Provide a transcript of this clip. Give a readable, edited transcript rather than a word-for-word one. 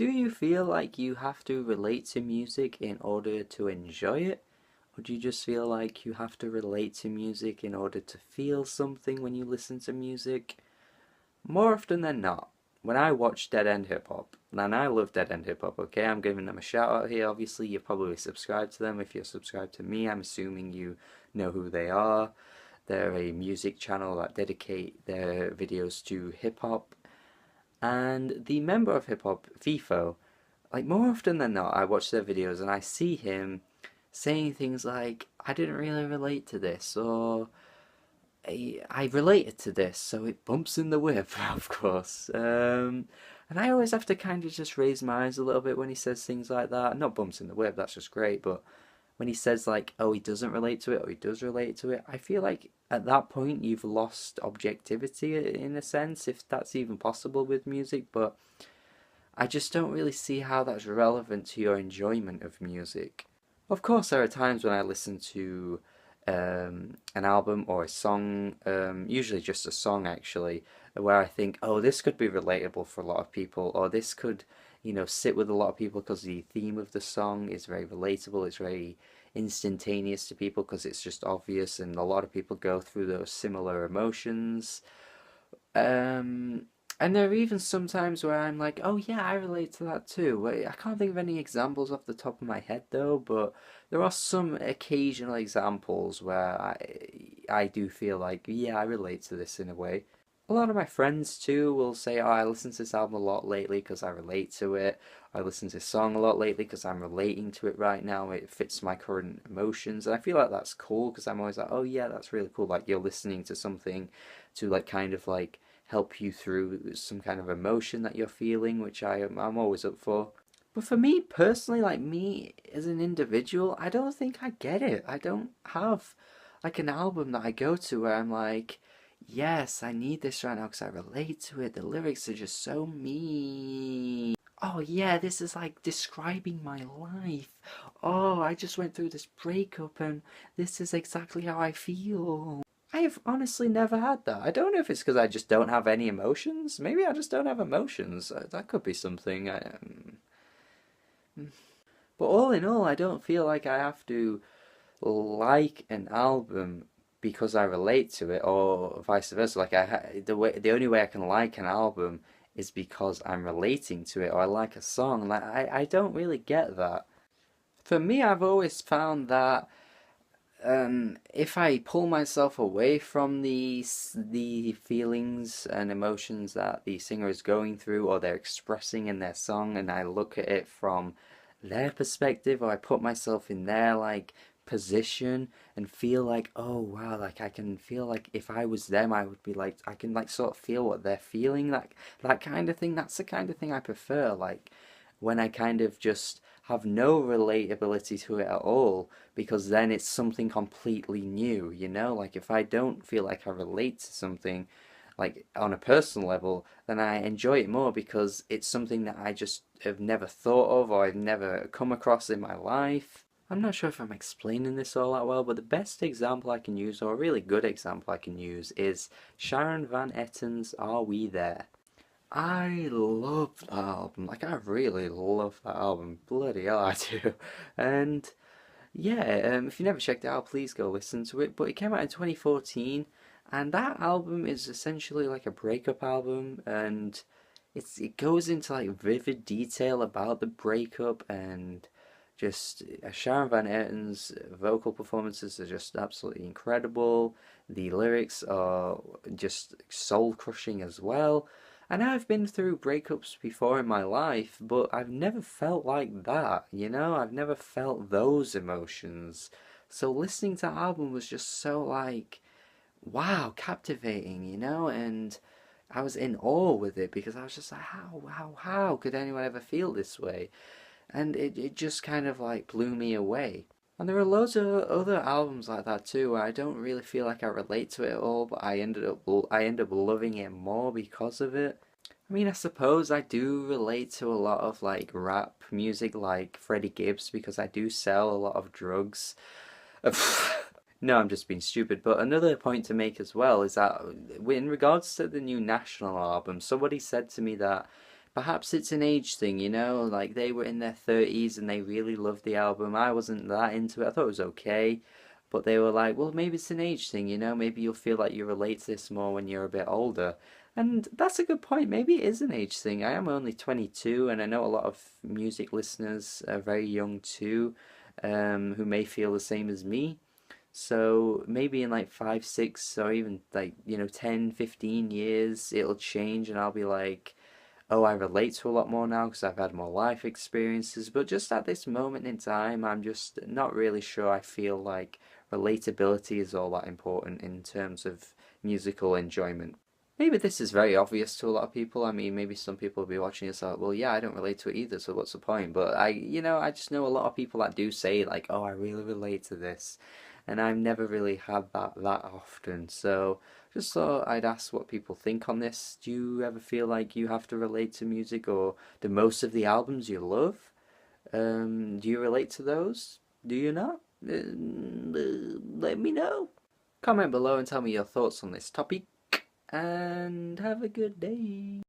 Do you feel like you have to relate to music in order to enjoy it? Or do you just feel like you have to relate to music in order to feel something when you listen to music? More often than not, when I watch Dead End Hip Hop, and I love Dead End Hip Hop, okay? I'm giving them a shout out here. Obviously, you're probably subscribed to them. If you're subscribed to me, I'm assuming you know who they are. They're a music channel that dedicate their videos to hip hop. And the member of hip hop, FIFO, like more often than not, I watch their videos and I see him saying things like, I didn't really relate to this, or I related to this, so it bumps in the whip, of course. And I always have to kind of just raise my eyes a little bit when he says things like that. Not bumps in the whip, that's just great, but when he says like, oh, he doesn't relate to it, or he does relate to it, I feel like at that point you've lost objectivity in a sense, if that's even possible with music, but I just don't really see how that's relevant to your enjoyment of music. Of course, there are times when I listen to an album or a song, usually just a song actually, where I think, oh, this could be relatable for a lot of people, or this could, sit with a lot of people because the theme of the song is very relatable, it's very instantaneous to people because it's just obvious, and a lot of people go through those similar emotions. Um, and there are even some times where I'm like, oh yeah, I relate to that too. I can't think of any examples off the top of my head though, but there are some occasional examples where I do feel like, yeah, I relate to this in a way. A lot of my friends too will say, oh, I listen to this album a lot lately because I relate to it. I listen to this song a lot lately because I'm relating to it right now. It fits my current emotions. And I feel like that's cool because I'm always like, oh yeah, that's really cool. Like you're listening to something to like kind of like help you through some kind of emotion that you're feeling, which I'm always up for. But for me personally, like me as an individual, I don't think I get it. I don't have like an album that I go to where I'm like, yes, I need this right now because I relate to it. The lyrics are just so me. Oh yeah, this is like describing my life. Oh, I just went through this breakup and this is exactly how I feel. I've honestly never had that. I don't know if it's because I just don't have any emotions. Maybe I just don't have emotions. That could be something. But all in all, I don't feel like I have to like an album because I relate to it, or vice versa. Like the only way I can like an album is because I'm relating to it, or I like a song. Like I don't really get that. For me, I've always found that if I pull myself away from the feelings and emotions that the singer is going through or they're expressing in their song, and I look at it from their perspective, or I put myself in their like position and feel like, oh wow, like I can feel like if I was them, I would be like, I can like sort of feel what they're feeling, like that kind of thing. That's the kind of thing I prefer. Like when I kind of just have no relatability to it at all, because then it's something completely new, Like if I don't feel like I relate to something, like on a personal level, then I enjoy it more because it's something that I just have never thought of or I've never come across in my life. I'm not sure if I'm explaining this all that well, but the best example I can use, or a really good example I can use, is Sharon Van Etten's Are We There? I love that album. Like, I really love that album. Bloody hell, I do. And yeah, if you never checked it out, please go listen to it. But it came out in 2014, and that album is essentially like a breakup album, and it goes into like vivid detail about the breakup, and just Sharon Van Etten's vocal performances are just absolutely incredible. The lyrics are just soul crushing as well. And I've been through breakups before in my life, but I've never felt like that, I've never felt those emotions. So listening to the album was just so like, wow, captivating, and I was in awe with it because I was just like, how could anyone ever feel this way? And it just kind of like blew me away. And there are loads of other albums like that too, where I don't really feel like I relate to it at all, but I end up loving it more because of it. I mean, I suppose I do relate to a lot of like rap music, like Freddie Gibbs, because I do sell a lot of drugs. No, I'm just being stupid. But another point to make as well is that in regards to the new National album, somebody said to me that Perhaps it's an age thing, you know, like they were in their 30s and they really loved the album. I wasn't that into it. I thought it was okay, but they were like, well, maybe it's an age thing, you know, maybe you'll feel like you relate to this more when you're a bit older. And that's a good point. Maybe it is an age thing. I am only 22, and I know a lot of music listeners are very young too, who may feel the same as me. So maybe in like 5, 6, or even like, 10, 15 years, it'll change and I'll be like, oh, I relate to a lot more now because I've had more life experiences. But just at this moment in time, I'm just not really sure. I feel like relatability is all that important in terms of musical enjoyment. Maybe this is very obvious to a lot of people. I mean, maybe some people will be watching this like, well, yeah, I don't relate to it either, so what's the point? But I just know a lot of people that do say like, oh, I really relate to this, and I've never really had that often. So just thought I'd ask what people think on this. Do you ever feel like you have to relate to music, or do most of the albums you love? Do you relate to those? Do you not? Let me know. Comment below and tell me your thoughts on this topic, and have a good day.